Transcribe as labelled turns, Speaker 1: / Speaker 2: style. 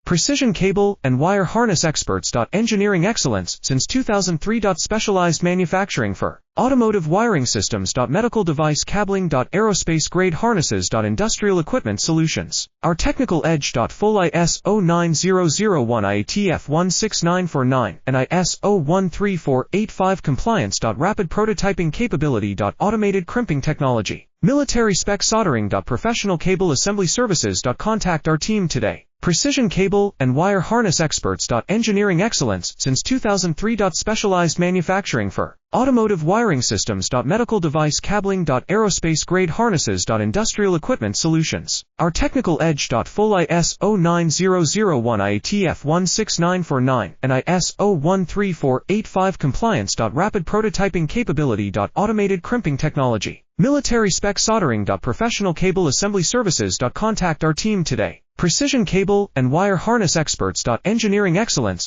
Speaker 1: Precision cable and wire harness experts. Engineering excellence since 2003. Specialized manufacturing for automotive wiring systems. Medical device cabling. Aerospace grade harnesses. Industrial equipment solutions. Our technical edge. Full ISO 9001 IATF 16949 and ISO 13485 compliance. Rapid prototyping capability. Automated crimping technology. Military spec soldering. Professional cable assembly services. Contact our team today. Precision cable and wire harness experts. Engineering excellence since 2003. Specialized manufacturing for automotive wiring systems. Medical device cabling. Aerospace grade harnesses. Industrial equipment solutions. Our technical edge. Full ISO 9001 IATF 16949 and ISO 13485 compliance. Rapid prototyping capability. Automated crimping technology. Military spec soldering. Professional cable assembly services. Contact our team today. Precision cable and wire harness experts. Engineering excellence